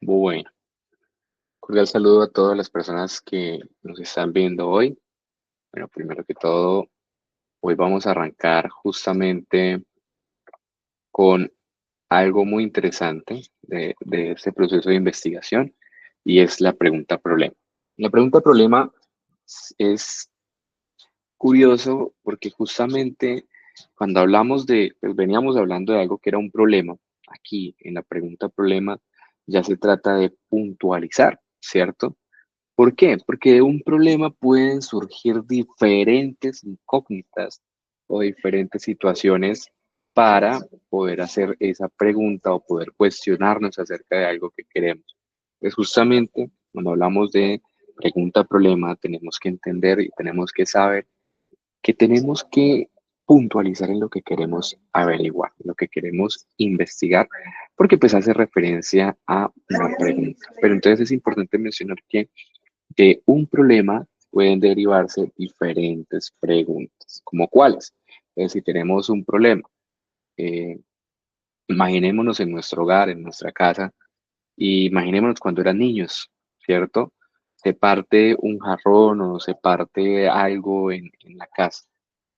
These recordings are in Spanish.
Bueno, cordial saludo a todas las personas que nos están viendo hoy. Bueno, primero que todo, hoy vamos a arrancar justamente con algo muy interesante de este proceso de investigación y es la pregunta problema. La pregunta problema es curioso porque justamente cuando hablamos pues veníamos hablando de algo que era un problema, aquí en la pregunta problema ya se trata de puntualizar, ¿cierto? ¿Por qué? Porque de un problema pueden surgir diferentes incógnitas o diferentes situaciones para poder hacer esa pregunta o poder cuestionarnos acerca de algo que queremos. Pues justamente cuando hablamos de pregunta-problema, tenemos que entender y tenemos que saber que tenemos que puntualizar en lo que queremos averiguar, en lo que queremos investigar, porque pues hace referencia a una pregunta. Pero entonces es importante mencionar que de un problema pueden derivarse diferentes preguntas, como cuáles. Si tenemos un problema, eh, imaginémonos en nuestro hogar, en nuestra casa, y imaginémonos cuando eran niños, ¿cierto? Se parte un jarrón o se parte algo en la casa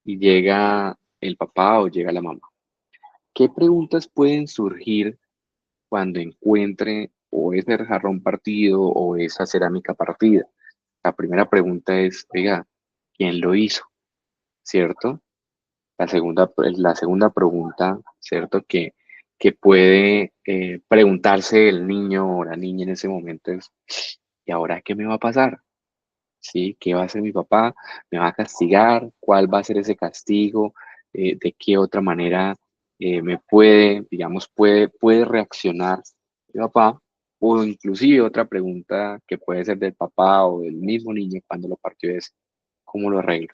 y llega el papá o llega la mamá. ¿Qué preguntas pueden surgir cuando encuentre o ese jarrón partido o esa cerámica partida? La primera pregunta es, oiga, ¿quién lo hizo? ¿Cierto? La segunda pregunta, ¿cierto? Que puede preguntarse el niño o la niña en ese momento es, ¿y ahora qué me va a pasar? ¿Sí? ¿Qué va a hacer mi papá? ¿Me va a castigar? ¿Cuál va a ser ese castigo? ¿De qué otra manera me puede, digamos, puede reaccionar mi papá? O inclusive otra pregunta que puede ser del papá o del mismo niño cuando lo partió es, ¿cómo lo arreglo?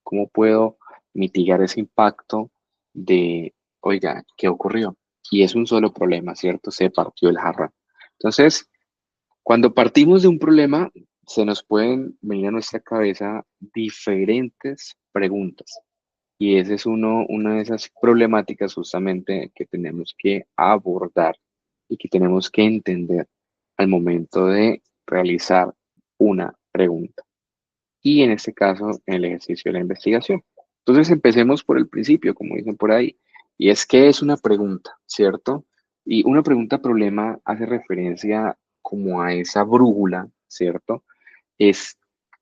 ¿Cómo puedo mitigar ese impacto de, oiga, ¿qué ocurrió? Y es un solo problema, ¿cierto? Se partió el jarrón. Entonces, cuando partimos de un problema, se nos pueden venir a nuestra cabeza diferentes preguntas. Y esa es una de esas problemáticas justamente que tenemos que abordar y que tenemos que entender al momento de realizar una pregunta. Y en este caso, en el ejercicio de la investigación. Entonces, empecemos por el principio, como dicen por ahí. Y es que es una pregunta, ¿cierto? Y una pregunta problema hace referencia como a esa brújula, ¿cierto? Es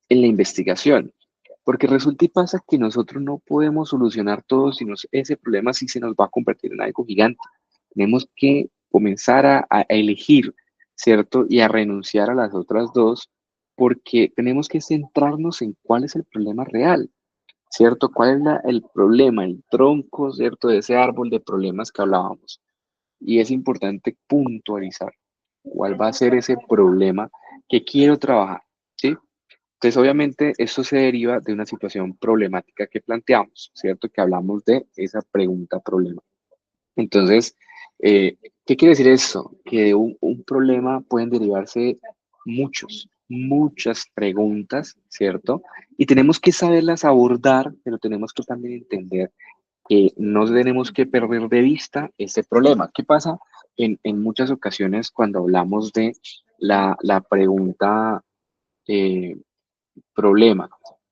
en la investigación. Porque resulta y pasa que nosotros no podemos solucionar todo ese problema si se nos va a convertir en algo gigante. Tenemos que comenzar a elegir, ¿cierto? Y a renunciar a las otras dos porque tenemos que centrarnos en cuál es el problema real, ¿cierto? ¿Cuál es el problema, el tronco, ¿cierto? De ese árbol de problemas que hablábamos. Y es importante puntualizar cuál va a ser ese problema que quiero trabajar, ¿sí? Entonces, obviamente, esto se deriva de una situación problemática que planteamos, ¿cierto? Que hablamos de esa pregunta problema. Entonces, ¿qué quiere decir eso? Que de un problema pueden derivarse muchas preguntas, ¿cierto? Y tenemos que saberlas abordar, pero tenemos que también entender que no tenemos que perder de vista ese problema. ¿Qué pasa en muchas ocasiones cuando hablamos de la pregunta eh, problema?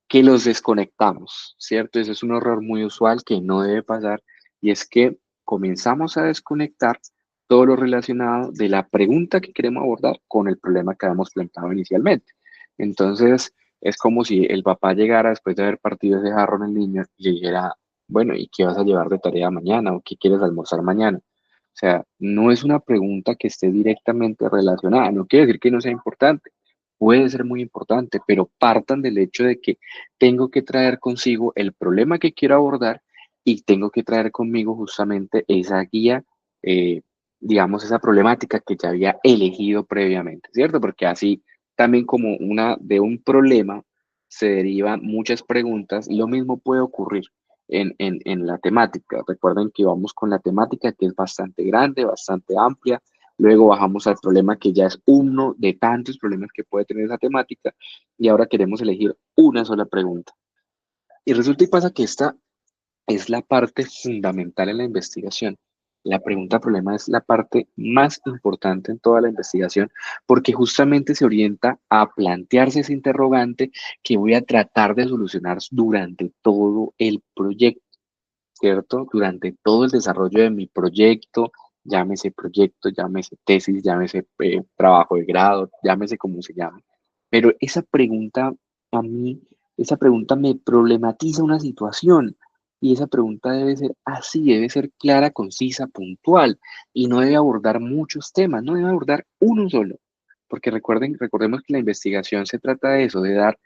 Que los desconectamos, ¿cierto? Ese es un error muy usual que no debe pasar y es que comenzamos a desconectar todo lo relacionado de la pregunta que queremos abordar con el problema que habíamos planteado inicialmente. Entonces, es como si el papá llegara después de haber partido ese jarrón el niño y le dijera, bueno, ¿y qué vas a llevar de tarea mañana? ¿O qué quieres almorzar mañana? O sea, no es una pregunta que esté directamente relacionada, no quiere decir que no sea importante, puede ser muy importante, pero partan del hecho de que tengo que traer consigo el problema que quiero abordar y tengo que traer conmigo justamente esa guía, eh, digamos, esa problemática que ya había elegido previamente, ¿cierto? Porque así también como de un problema se derivan muchas preguntas y lo mismo puede ocurrir en la temática. Recuerden que vamos con la temática que es bastante grande, bastante amplia. Luego bajamos al problema que ya es uno de tantos problemas que puede tener esa temática y ahora queremos elegir una sola pregunta. Y resulta y pasa que esta es la parte fundamental en la investigación. La pregunta problema es la parte más importante en toda la investigación porque justamente se orienta a plantearse ese interrogante que voy a tratar de solucionar durante todo el proyecto. ¿Cierto? Durante todo el desarrollo de mi proyecto, llámese tesis, llámese trabajo de grado, llámese como se llame. Pero esa pregunta a mí, esa pregunta me problematiza una situación y esa pregunta debe ser así, debe ser clara, concisa, puntual y no debe abordar muchos temas, no debe abordar uno solo. Porque recordemos que la investigación se trata de eso, de dar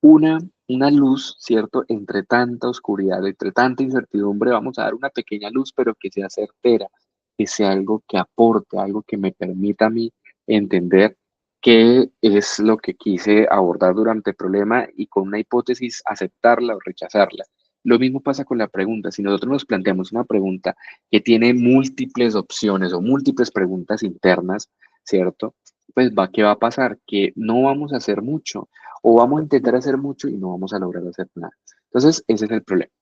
una, una luz, ¿cierto? Entre tanta oscuridad, entre tanta incertidumbre, vamos a dar una pequeña luz, pero que sea certera, que sea algo que aporte, algo que me permita a mí entender qué es lo que quise abordar durante el problema y con una hipótesis aceptarla o rechazarla. Lo mismo pasa con la pregunta. Si nosotros nos planteamos una pregunta que tiene múltiples opciones o múltiples preguntas internas, ¿cierto? Pues ¿qué va a pasar? Que no vamos a hacer mucho o vamos a intentar hacer mucho y no vamos a lograr hacer nada. Entonces, ese es el problema.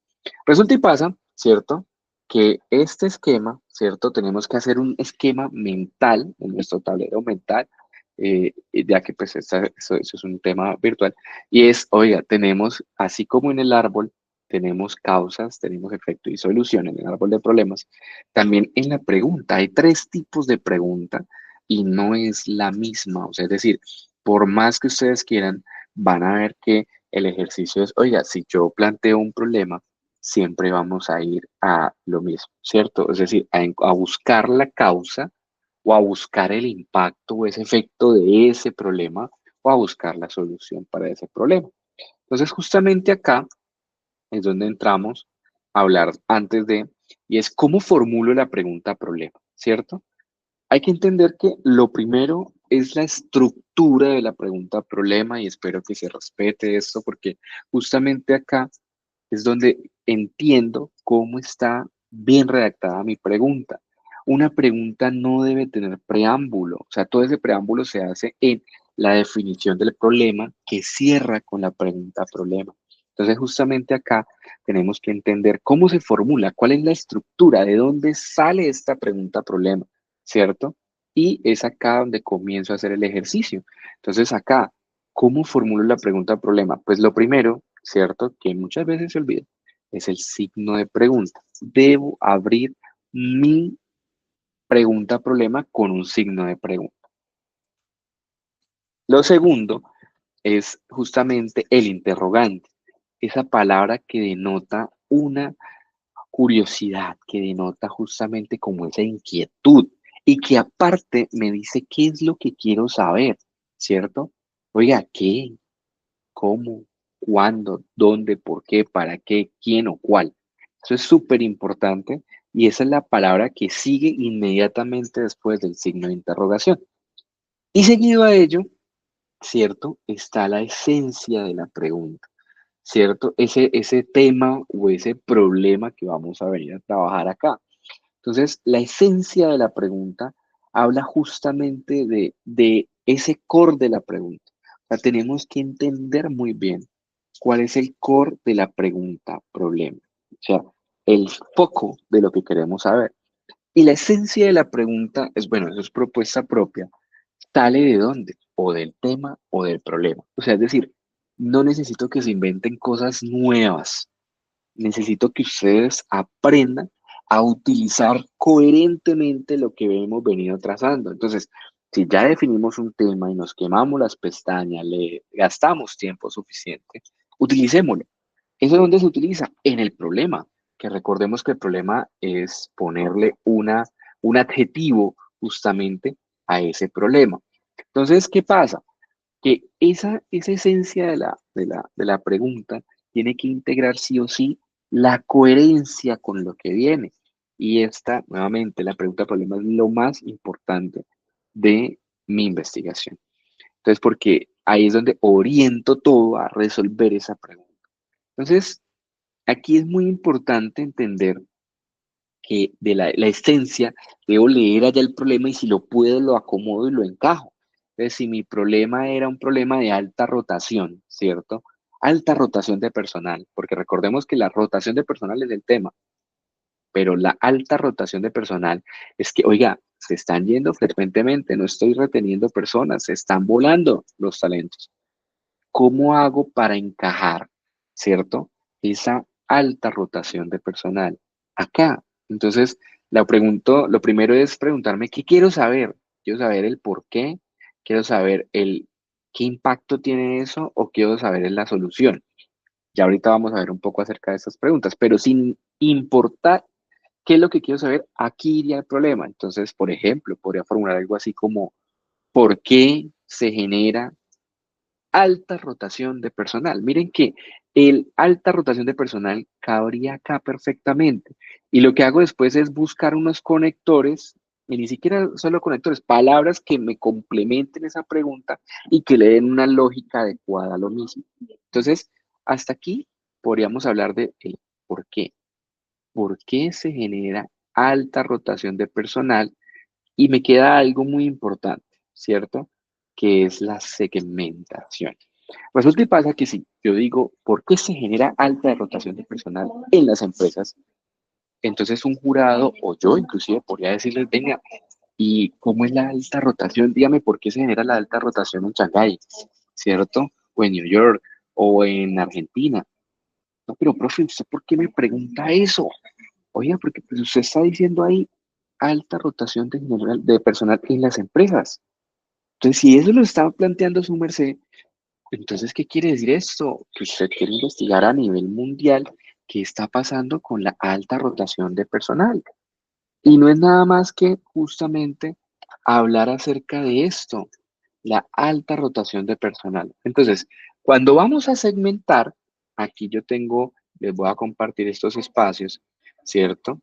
Resulta y pasa, ¿cierto? Que este esquema, ¿cierto? Tenemos que hacer un esquema mental en nuestro tablero mental, ya que pues eso es un tema virtual, y es, oiga, tenemos, así como en el árbol, tenemos causas, tenemos efecto y solución en el árbol de problemas, también en la pregunta, hay tres tipos de pregunta y no es la misma, o sea, es decir, por más que ustedes quieran, van a ver que el ejercicio es, oiga, si yo planteo un problema, siempre vamos a ir a lo mismo, ¿cierto? Es decir, a buscar la causa o a buscar el impacto o ese efecto de ese problema o a buscar la solución para ese problema. Entonces, justamente acá es donde entramos a hablar antes de, y es cómo formulo la pregunta problema, ¿cierto? Hay que entender que lo primero es la estructura de la pregunta problema y espero que se respete esto porque justamente acá es donde entiendo cómo está bien redactada mi pregunta. Una pregunta no debe tener preámbulo, o sea, todo ese preámbulo se hace en la definición del problema que cierra con la pregunta problema. Entonces, justamente acá tenemos que entender cómo se formula, cuál es la estructura, de dónde sale esta pregunta problema, ¿cierto? Y es acá donde comienzo a hacer el ejercicio. Entonces, acá, ¿cómo formulo la pregunta problema? Pues lo primero, ¿cierto? Que muchas veces se olvida, es el signo de pregunta. Debo abrir mi pregunta problema con un signo de pregunta. Lo segundo es justamente el interrogante, esa palabra que denota una curiosidad, que denota justamente como esa inquietud y que aparte me dice qué es lo que quiero saber, ¿cierto? Oiga, ¿qué? ¿Cómo? ¿Cuándo? ¿Dónde? ¿Por qué? ¿Para qué? ¿Quién o cuál? Eso es súper importante y esa es la palabra que sigue inmediatamente después del signo de interrogación. Y seguido a ello, ¿cierto? Está la esencia de la pregunta, ¿cierto? Ese tema o ese problema que vamos a venir a trabajar acá. Entonces, la esencia de la pregunta habla justamente de ese core de la pregunta. O sea, tenemos que entender muy bien cuál es el core de la pregunta problema. O sea, el foco de lo que queremos saber. Y la esencia de la pregunta es, bueno, eso es propuesta propia. ¿Sale de dónde? O del tema o del problema. O sea, es decir, no necesito que se inventen cosas nuevas. Necesito que ustedes aprendan a utilizar coherentemente lo que hemos venido trazando. Entonces, si ya definimos un tema y nos quemamos las pestañas, le gastamos tiempo suficiente, utilicémoslo. ¿Eso dónde se utiliza? En el problema, que recordemos que el problema es ponerle un adjetivo justamente a ese problema. Entonces, ¿qué pasa? Que esa esencia de la pregunta tiene que integrar sí o sí la coherencia con lo que viene. Y esta, nuevamente, la pregunta problema es lo más importante de mi investigación. Entonces, porque ahí es donde oriento todo a resolver esa pregunta. Entonces, aquí es muy importante entender que de la esencia debo leer allá el problema y si lo puedo lo acomodo y lo encajo. Entonces, si mi problema era un problema de alta rotación, ¿cierto? Alta rotación de personal, porque recordemos que la rotación de personal es el tema. pero la alta rotación de personal es que, oiga, se están yendo frecuentemente, no estoy reteniendo personas, se están volando los talentos. ¿Cómo hago para encajar, cierto? Esa alta rotación de personal acá. Entonces, lo primero es preguntarme, ¿qué quiero saber? Quiero saber el por qué, quiero saber el qué impacto tiene eso o quiero saber la solución. Ya ahorita vamos a ver un poco acerca de estas preguntas, pero sin importar qué es lo que quiero saber, aquí iría el problema. Entonces, por ejemplo, podría formular algo así como, ¿por qué se genera alta rotación de personal? Miren que el alta rotación de personal cabría acá perfectamente. Y lo que hago después es buscar unos conectores, y ni siquiera solo conectores, palabras que me complementen esa pregunta y que le den una lógica adecuada a lo mismo. Entonces, hasta aquí podríamos hablar de el por qué. ¿Por qué se genera alta rotación de personal? Y me queda algo muy importante, ¿cierto? Que es la segmentación. Resulta y pasa que si yo digo, ¿por qué se genera alta rotación de personal en las empresas? Entonces un jurado o yo inclusive podría decirles, venga, ¿y cómo es la alta rotación? Dígame por qué se genera la alta rotación en Shanghái, ¿cierto? O en New York o en Argentina. No, pero profe, ¿usted por qué me pregunta eso? Oiga, porque pues, usted está diciendo ahí alta rotación de personal en las empresas. Entonces, si eso lo estaba planteando su merced, entonces, ¿qué quiere decir esto? Que usted quiere investigar a nivel mundial qué está pasando con la alta rotación de personal. Y no es nada más que justamente hablar acerca de esto, la alta rotación de personal. Entonces, cuando vamos a segmentar, aquí yo tengo, les voy a compartir estos espacios, ¿cierto?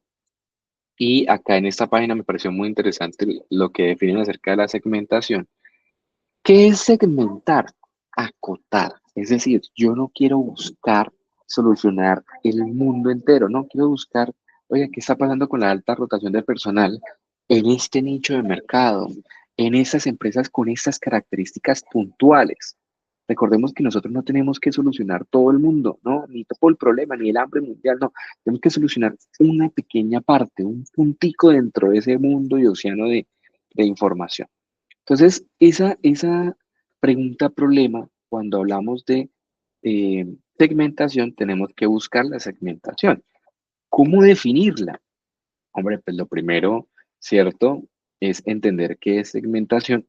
Y acá en esta página me pareció muy interesante lo que definen acerca de la segmentación. ¿Qué es segmentar? Acotar. Es decir, yo no quiero buscar solucionar el mundo entero, no quiero buscar, oye, ¿qué está pasando con la alta rotación de personal en este nicho de mercado, en estas empresas con estas características puntuales? Recordemos que nosotros no tenemos que solucionar todo el mundo, ¿no? Ni todo el problema, ni el hambre mundial, no. Tenemos que solucionar una pequeña parte, un puntico dentro de ese mundo y océano de información. Entonces, esa pregunta problema, cuando hablamos de segmentación, tenemos que buscar la segmentación. ¿Cómo definirla? Hombre, pues lo primero, ¿cierto? Es entender qué es segmentación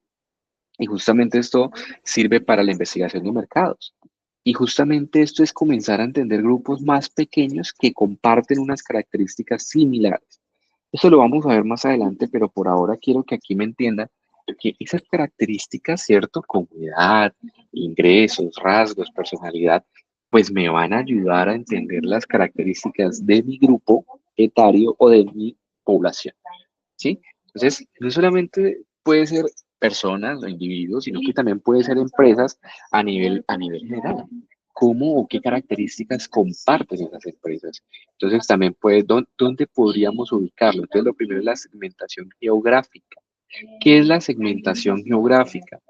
y justamente esto sirve para la investigación de mercados. Y justamente esto es comenzar a entender grupos más pequeños que comparten unas características similares. Eso lo vamos a ver más adelante, pero por ahora quiero que aquí me entiendan que esas características, ¿cierto? Comunidad, ingresos, rasgos, personalidad, pues me van a ayudar a entender las características de mi grupo etario o de mi población, ¿sí? Entonces, no solamente puede ser personas o individuos, sino que también puede ser empresas a nivel general. ¿Cómo o qué características comparten esas empresas? Entonces, también puede, ¿dónde podríamos ubicarlo? Entonces, lo primero es la segmentación geográfica. ¿Qué es la segmentación geográfica?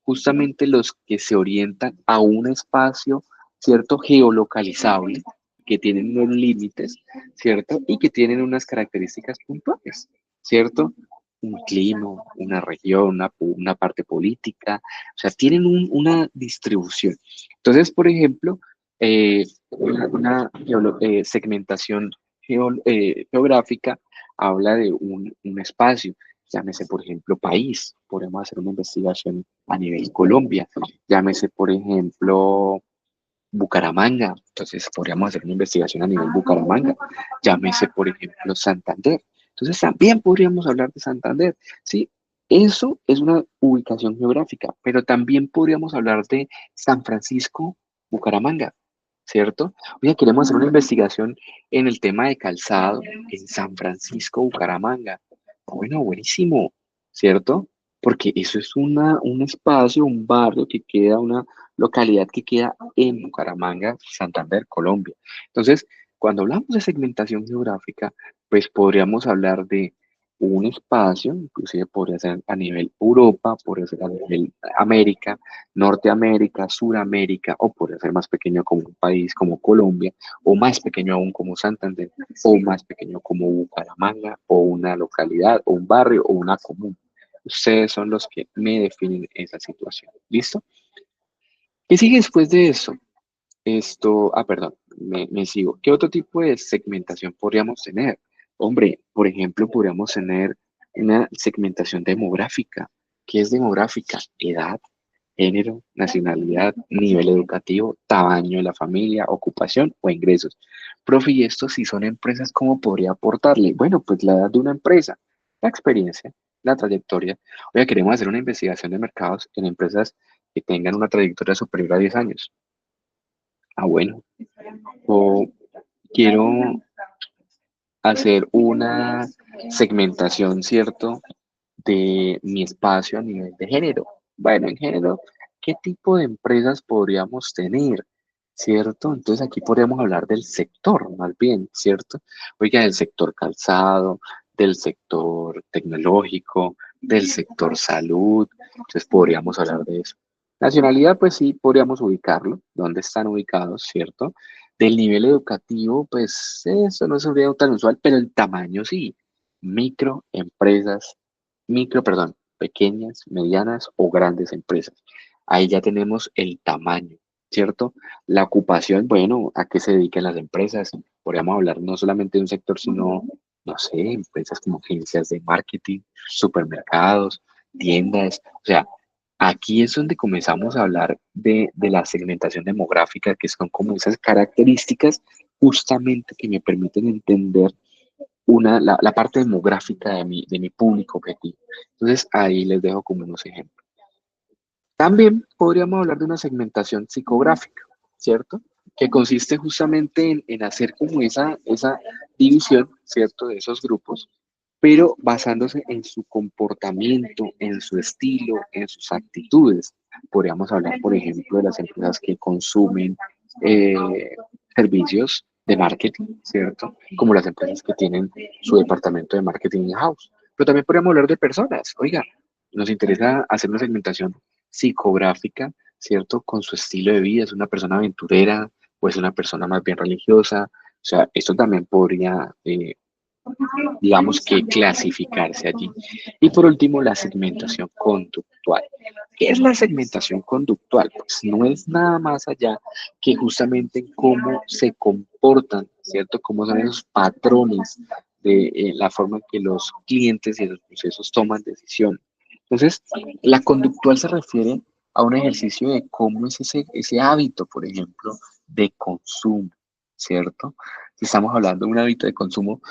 Justamente los que se orientan a un espacio, ¿cierto? Geolocalizable, que tienen unos límites, ¿cierto? Y que tienen unas características puntuales, ¿cierto? Un clima, una región, una parte política, o sea, tienen una distribución. Entonces, por ejemplo, segmentación geográfica habla de un espacio, llámese, por ejemplo, país, podemos hacer una investigación a nivel Colombia, llámese, por ejemplo, Bucaramanga, entonces podríamos hacer una investigación a nivel Bucaramanga, llámese, por ejemplo, Santander, entonces también podríamos hablar de Santander, ¿sí? Eso es una ubicación geográfica, pero también podríamos hablar de San Francisco, Bucaramanga, ¿cierto? Oye, queremos hacer una investigación en el tema de calzado en San Francisco, Bucaramanga. Bueno, buenísimo, ¿cierto? Porque eso es un espacio, un barrio que queda, una localidad que queda en Bucaramanga, Santander, Colombia. Entonces, cuando hablamos de segmentación geográfica, pues podríamos hablar de un espacio, inclusive podría ser a nivel Europa, podría ser a nivel América, Norteamérica, Suramérica, o podría ser más pequeño como un país como Colombia, o más pequeño aún como Santander, o más pequeño como Bucaramanga, o una localidad, o un barrio, o una comuna. Ustedes son los que me definen esa situación. ¿Listo? ¿Qué sigue después de eso? Perdón, me sigo. ¿Qué otro tipo de segmentación podríamos tener? Hombre, por ejemplo, podríamos tener una segmentación demográfica. ¿Qué es demográfica? Edad, género, nacionalidad, nivel educativo, tamaño de la familia, ocupación o ingresos. Profe, y esto si son empresas, ¿cómo podría aportarle? Bueno, pues la edad de una empresa, la experiencia, la trayectoria. Oye, queremos hacer una investigación de mercados en empresas que tengan una trayectoria superior a 10 años. Ah, bueno. O quiero hacer una segmentación, ¿cierto? De mi espacio a nivel de género. Bueno, en género, ¿qué tipo de empresas podríamos tener? ¿Cierto? Entonces aquí podríamos hablar del sector, más bien, ¿cierto? Oiga, del sector calzado, del sector tecnológico, del sector salud. Entonces podríamos hablar de eso. Nacionalidad, pues sí, podríamos ubicarlo, dónde están ubicados, ¿cierto? Del nivel educativo, pues eso no sería tan usual, pero el tamaño sí. Microempresas, perdón, pequeñas, medianas o grandes empresas. Ahí ya tenemos el tamaño, ¿cierto? La ocupación, bueno, ¿a qué se dedican las empresas? Podríamos hablar no solamente de un sector, sino, no sé, empresas como agencias de marketing, supermercados, tiendas. O sea, aquí es donde comenzamos a hablar de la segmentación demográfica, que son como esas características justamente que me permiten entender la parte demográfica de mi público objetivo. Entonces, ahí les dejo como unos ejemplos. También podríamos hablar de una segmentación psicográfica, ¿cierto? Que consiste justamente en hacer como esa división, ¿cierto? De esos grupos, pero basándose en su comportamiento, en su estilo, en sus actitudes. Podríamos hablar, por ejemplo, de las empresas que consumen eh, servicios de marketing, ¿cierto? Como las empresas que tienen su departamento de marketing in-house. Pero también podríamos hablar de personas. Oiga, nos interesa hacer una segmentación psicográfica, ¿cierto? Con su estilo de vida, es una persona aventurera o es una persona más bien religiosa. O sea, esto también podría, digamos que, clasificarse allí. Y por último, la segmentación conductual. ¿Qué es la segmentación conductual? Pues no es nada más allá que justamente cómo se comportan, ¿cierto? Cómo son esos patrones de la forma en que los clientes y los procesos toman decisiones. Entonces, la conductual se refiere a un ejercicio de cómo es ese hábito, por ejemplo, de consumo, ¿cierto? Si estamos hablando de un hábito de consumo,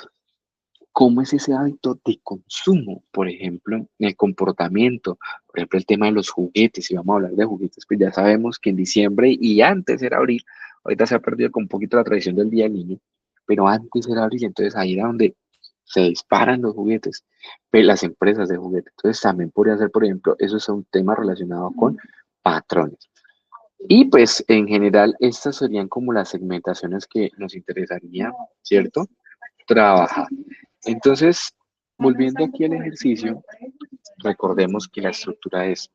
¿cómo es ese hábito de consumo? Por ejemplo, en el comportamiento, por ejemplo, el tema de los juguetes. Si vamos a hablar de juguetes, pues ya sabemos que en diciembre y antes era abril, ahorita se ha perdido con un poquito la tradición del Día del Niño, pero antes era abril, entonces ahí era donde se disparan los juguetes, las empresas de juguetes. Entonces también podría ser, por ejemplo, eso es un tema relacionado con patrones. Y pues en general estas serían como las segmentaciones que nos interesaría, ¿cierto? Trabajar. Entonces, volviendo aquí al ejercicio, recordemos que la estructura es,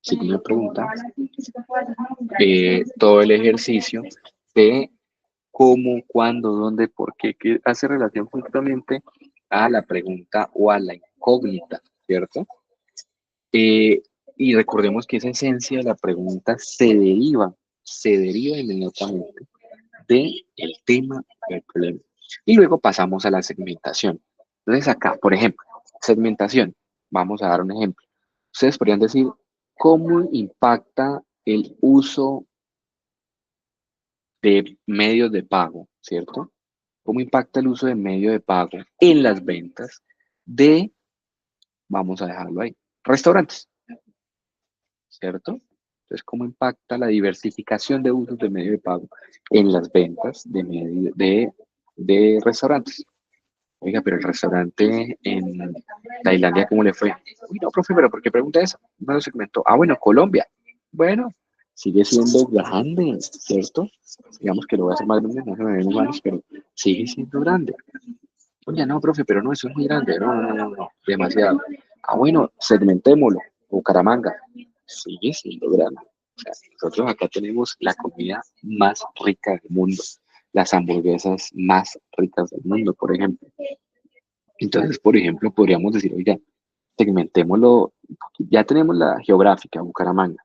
si tú me preguntas, todo el ejercicio de cómo, cuándo, dónde, por qué, que hace relación justamente a la pregunta o a la incógnita, ¿cierto? Eh, y recordemos que esa esencia de la pregunta se deriva inmediatamente del tema del problema. Y luego pasamos a la segmentación. Entonces acá, por ejemplo, segmentación. Vamos a dar un ejemplo. Ustedes podrían decir cómo impacta el uso de medios de pago, ¿cierto? ¿Cómo impacta el uso de medios de pago en las ventas de, vamos a dejarlo ahí, restaurantes, ¿cierto? Entonces, ¿cómo impacta la diversificación de usos de medio de pago en las ventas de restaurantes? Oiga, pero el restaurante en Tailandia, ¿cómo le fue? Uy, no, profe, pero ¿por qué pregunta eso? No lo segmentó. Ah, bueno, Colombia. Bueno, sigue siendo grande, ¿cierto? Digamos que lo voy a hacer más grande, no se me ven manos, pero sigue siendo grande. Oye, no, profe, pero no, eso es muy grande. No, no, no, no, no, demasiado. Ah, bueno, segmentémoslo. Bucaramanga. Sigue siendo grande. O sea, nosotros acá tenemos la comida más rica del mundo, las hamburguesas más ricas del mundo, por ejemplo. Entonces, por ejemplo, podríamos decir, oiga, segmentémoslo, ya tenemos la geográfica, Bucaramanga,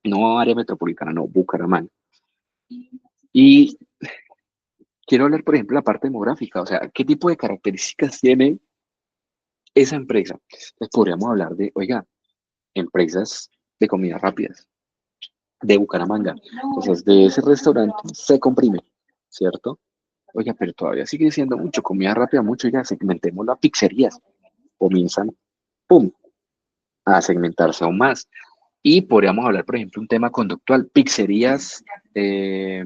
no área metropolitana, no, Bucaramanga. Y quiero hablar, por ejemplo, de la parte demográfica, o sea, ¿qué tipo de características tiene esa empresa? Entonces podríamos hablar de, oiga, empresas de comidas rápidas, de Bucaramanga. Entonces, de ese restaurante se comprime, ¿cierto? Oiga, pero todavía sigue siendo mucho, comida rápida, mucho, ya segmentémoslo a pizzerías. Comienzan, ¡pum!, a segmentarse aún más. Y podríamos hablar, por ejemplo, un tema conductual, pizzerías eh,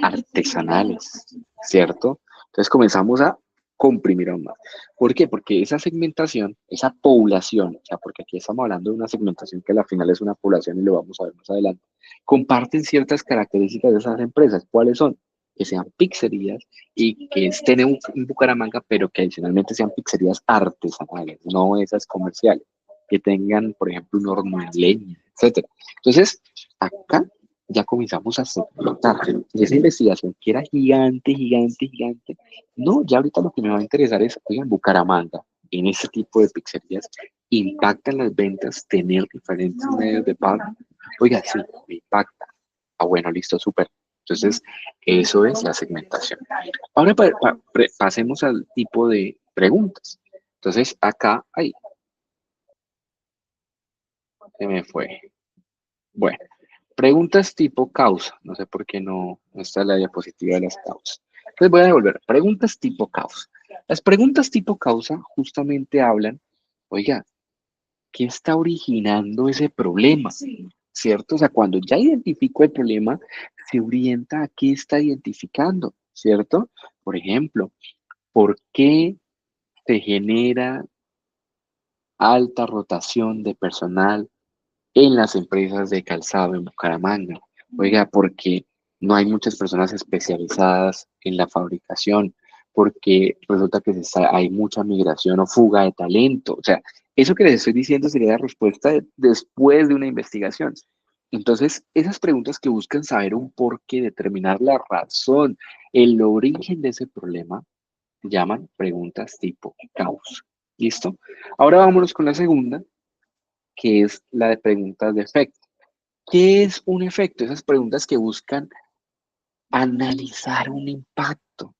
artesanales, ¿cierto? Entonces comenzamos a comprimir aún más. ¿Por qué? Porque esa segmentación, esa población, o sea, porque aquí estamos hablando de una segmentación que al final es una población y lo vamos a ver más adelante, comparten ciertas características de esas empresas. ¿Cuáles son? Que sean pizzerías y que estén en Bucaramanga, pero que adicionalmente sean pizzerías artesanales, no esas comerciales, que tengan, por ejemplo, un horno en leña, etcétera. Entonces, acá ya comenzamos a segmentar. Y esa investigación que era gigante, gigante, gigante, no, ya ahorita lo que me va a interesar es, oigan, Bucaramanga, en ese tipo de pizzerías, impactan las ventas tener diferentes medios de pago. Oiga, sí, me impacta. Ah, bueno, listo, súper. Entonces, eso es la segmentación. Ahora pasemos al tipo de preguntas. Entonces, acá, ay, se me fue. Bueno, preguntas tipo causa. No sé por qué no está la diapositiva de las causas. Entonces voy a devolver. Preguntas tipo causa. Las preguntas tipo causa justamente hablan, oiga, ¿qué está originando ese problema? ¿Cierto? O sea, cuando ya identifico el problema, se orienta a qué está identificando, ¿cierto? Por ejemplo, ¿por qué se genera alta rotación de personal en las empresas de calzado en Bucaramanga? Oiga, porque no hay muchas personas especializadas en la fabricación, porque resulta que hay mucha migración o fuga de talento. O sea, eso que les estoy diciendo sería la respuesta después de una investigación. Entonces, esas preguntas que buscan saber un porqué, determinar la razón, el origen de ese problema, se llaman preguntas tipo causa. ¿Listo? Ahora vámonos con la segunda, que es la de preguntas de efecto. ¿Qué es un efecto? Esas preguntas que buscan analizar un impacto,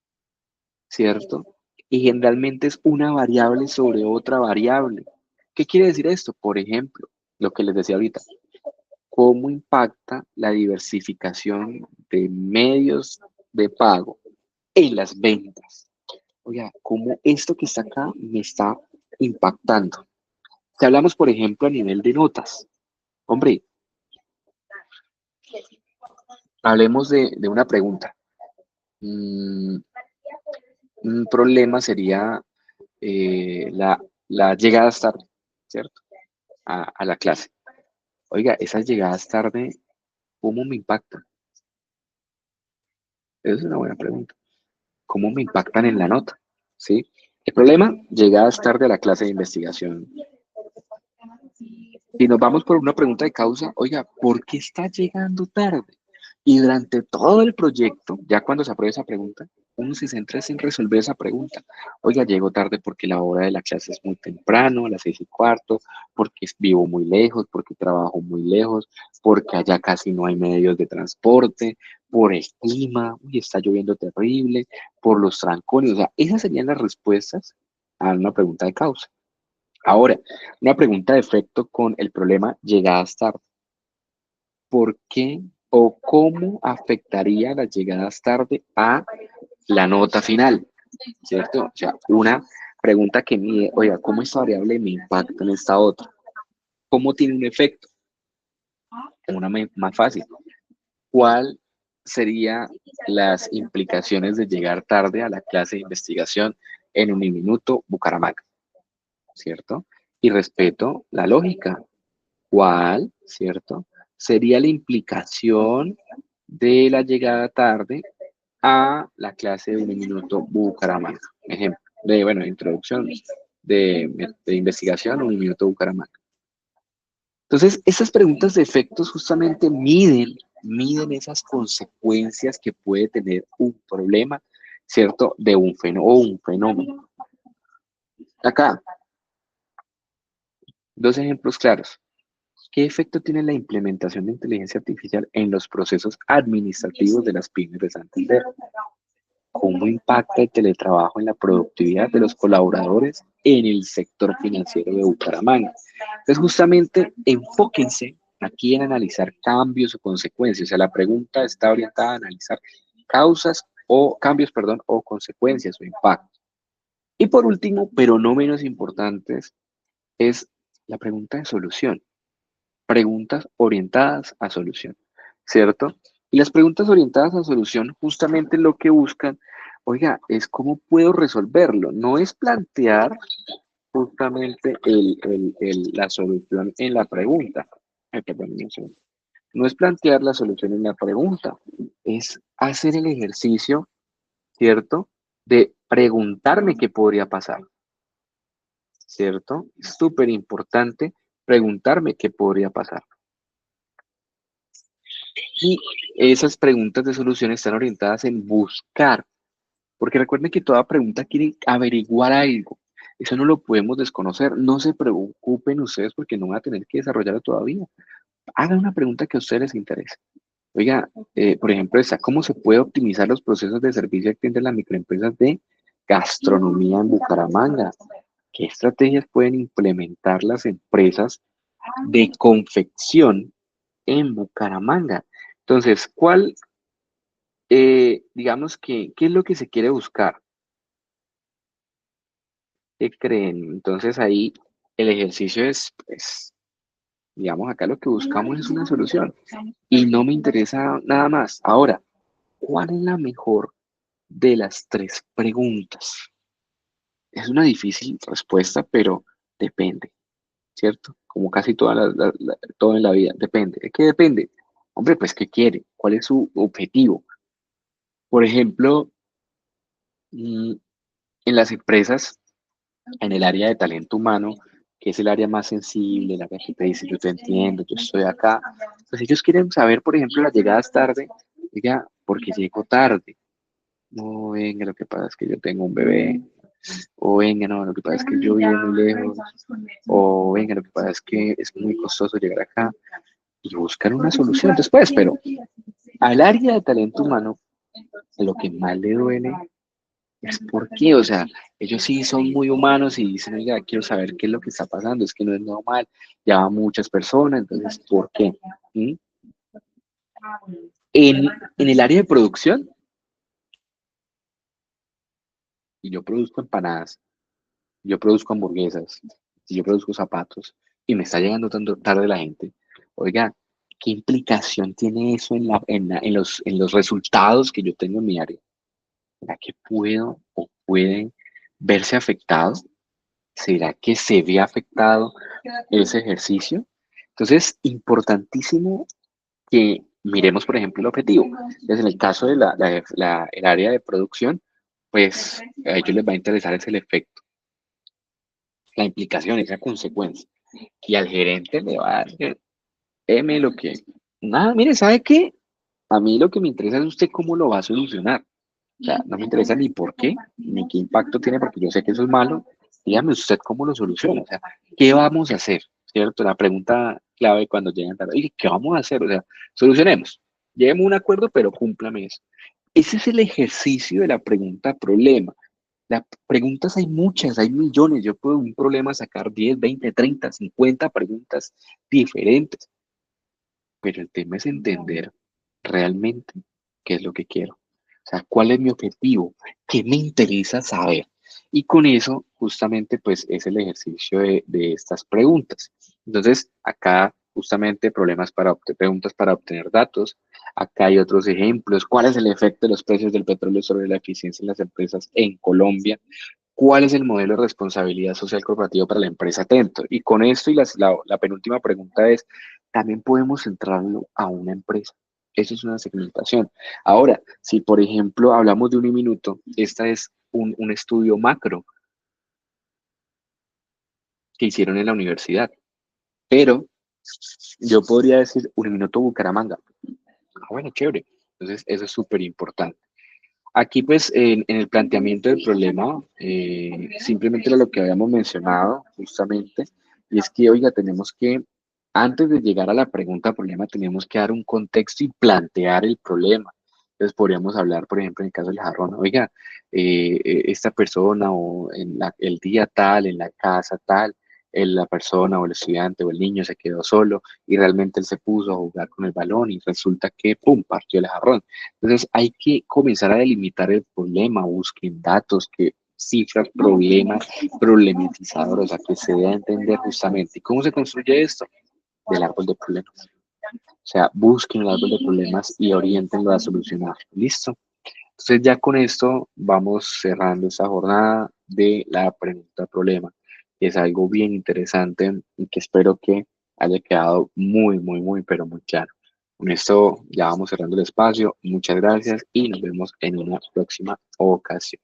¿cierto? Y generalmente es una variable sobre otra variable. ¿Qué quiere decir esto? Por ejemplo, lo que les decía ahorita, ¿cómo impacta la diversificación de medios de pago en las ventas? Oiga, ¿cómo esto que está acá me está impactando? Si hablamos, por ejemplo, a nivel de notas, hombre, hablemos de una pregunta. Mm, un problema sería la llegada tarde, ¿cierto? A la clase. Oiga, esas llegadas tarde, ¿cómo me impactan? Esa es una buena pregunta. ¿Cómo me impactan en la nota? ¿Sí? El problema, llegadas tarde a la clase de investigación. Si nos vamos por una pregunta de causa, oiga, ¿por qué está llegando tarde? Y durante todo el proyecto, ya cuando se apruebe esa pregunta, uno se centra en resolver esa pregunta. Oiga, llego tarde porque la hora de la clase es muy temprano, a las 6:15, porque vivo muy lejos, porque trabajo muy lejos, porque allá casi no hay medios de transporte, por el clima, uy, está lloviendo terrible, por los trancones. O sea, esas serían las respuestas a una pregunta de causa. Ahora, una pregunta de efecto con el problema llegadas tarde. ¿Por qué o cómo afectaría las llegadas tarde a la nota final? ¿Cierto? O sea, una pregunta que mide, oiga, ¿cómo esta variable me impacta en esta otra? ¿Cómo tiene un efecto? Una más fácil. ¿Cuál serían las implicaciones de llegar tarde a la clase de investigación en un minuto Bucaramanga? ¿Cierto? Y respeto la lógica. ¿Cuál, cierto? Sería la implicación de la llegada tarde a la clase de 1 minuto Bucaramanga. Ejemplo, bueno, introducción de investigación, 1 minuto Bucaramanga. Entonces, estas preguntas de efectos justamente miden esas consecuencias que puede tener un problema, ¿cierto? De un fenómeno o un fenómeno. Acá, dos ejemplos claros. ¿Qué efecto tiene la implementación de inteligencia artificial en los procesos administrativos de las pymes de Santander? ¿Cómo impacta el teletrabajo en la productividad de los colaboradores en el sector financiero de Bucaramanga? Entonces, justamente, enfóquense aquí en analizar cambios o consecuencias. O sea, la pregunta está orientada a analizar causas o cambios, perdón, o consecuencias o impactos. Y por último, pero no menos importantes, es la pregunta de solución. Preguntas orientadas a solución, ¿cierto? Y las preguntas orientadas a solución justamente lo que buscan, oiga, es cómo puedo resolverlo. No es plantear justamente la solución en la pregunta. Ay, perdón, un segundo. No es plantear la solución en la pregunta, es hacer el ejercicio, ¿cierto? De preguntarme qué podría pasar, ¿cierto? Es súper importante preguntarme qué podría pasar. Y esas preguntas de solución están orientadas en buscar, porque recuerden que toda pregunta quiere averiguar algo. Eso no lo podemos desconocer. No se preocupen ustedes porque no van a tener que desarrollarlo todavía. Hagan una pregunta que a ustedes les interese. Oiga, por ejemplo, esta, ¿cómo se puede optimizar los procesos de servicio al cliente de las microempresas de gastronomía en Bucaramanga? ¿Qué estrategias pueden implementar las empresas de confección en Bucaramanga? Entonces, digamos que, ¿qué es lo que se quiere buscar? ¿Qué creen? Entonces ahí el ejercicio es, pues, digamos, acá lo que buscamos es una solución y no me interesa nada más. Ahora, ¿cuál es la mejor de las tres preguntas? Es una difícil respuesta, pero depende, ¿cierto? Como casi todo en la vida, depende. ¿De qué depende? Hombre, pues, ¿qué quiere? ¿Cuál es su objetivo? Por ejemplo, mm, en las empresas, en el área de talento humano, que es el área más sensible, el área que te dice, yo te entiendo, yo estoy acá, pues ellos quieren saber, por ejemplo, las llegadas tarde, oiga, ¿por qué llego tarde? No, venga, lo que pasa es que yo tengo un bebé, o venga, no, lo que pasa es que yo vivo muy lejos, o venga, lo que pasa es que es muy costoso llegar acá, y buscar una solución después, pero al área de talento humano, lo que más le duele es porque, o sea, ellos sí son muy humanos y dicen, oiga, quiero saber qué es lo que está pasando, es que no es normal, ya van muchas personas, entonces, ¿por qué? ¿Mm? En el área de producción, y yo produzco empanadas, yo produzco hamburguesas, y yo produzco zapatos, y me está llegando tanto tarde la gente, oiga, ¿qué implicación tiene eso en los resultados que yo tengo en mi área? ¿Será que puedo o pueden verse afectados? ¿Será que se ve afectado ese ejercicio? Entonces, importantísimo que miremos, por ejemplo, el objetivo. Entonces, en el caso de el área de producción, pues a ellos les va a interesar es el efecto, la implicación, esa consecuencia. Y al gerente le va a dar, M lo que, nada, mire, ¿sabe qué? A mí lo que me interesa es usted cómo lo va a solucionar. O sea, no me interesa ni por qué, ni qué impacto tiene, porque yo sé que eso es malo. Dígame usted cómo lo soluciona. O sea, ¿qué vamos a hacer? ¿Cierto? La pregunta clave cuando llegan tarde, oye, ¿qué vamos a hacer? O sea, solucionemos. Lleguemos a un acuerdo, pero cúmplame eso. Ese es el ejercicio de la pregunta problema. Las preguntas hay muchas, hay millones. Yo puedo de un problema sacar 10, 20, 30, 50 preguntas diferentes. Pero el tema es entender realmente qué es lo que quiero. O sea, cuál es mi objetivo, qué me interesa saber. Y con eso, justamente, pues es el ejercicio de estas preguntas. Entonces, acá, justamente, preguntas para obtener datos. Acá hay otros ejemplos. ¿Cuál es el efecto de los precios del petróleo sobre la eficiencia en las empresas en Colombia? ¿Cuál es el modelo de responsabilidad social corporativa para la empresa Atento? Y con esto y la penúltima pregunta es, ¿también podemos centrarlo a una empresa? Eso es una segmentación. Ahora, si por ejemplo hablamos de un minuto, esta es un estudio macro que hicieron en la universidad, pero yo podría decir Uniminuto Bucaramanga. Ah, bueno, chévere. Entonces, eso es súper importante. Aquí, pues, en el planteamiento del problema, simplemente era lo que habíamos mencionado, justamente, y es que, oiga, tenemos que, antes de llegar a la pregunta problema, tenemos que dar un contexto y plantear el problema. Entonces, podríamos hablar, por ejemplo, en el caso del jarrón, oiga, esta persona o el día tal, en la casa tal, la persona o el estudiante o el niño se quedó solo y realmente él se puso a jugar con el balón y resulta que, ¡pum!, partió el jarrón. Entonces hay que comenzar a delimitar el problema, busquen datos, que cifras, problemas, problematizadores, o sea, que se dé a entender justamente. ¿Y cómo se construye esto? Del árbol de problemas. O sea, busquen el árbol de problemas y orientenlo a solucionar. ¿Listo? Entonces ya con esto vamos cerrando esta jornada de la pregunta problema, que es algo bien interesante y que espero que haya quedado muy, muy, muy, pero muy claro. Con esto ya vamos cerrando el espacio. Muchas gracias y nos vemos en una próxima ocasión.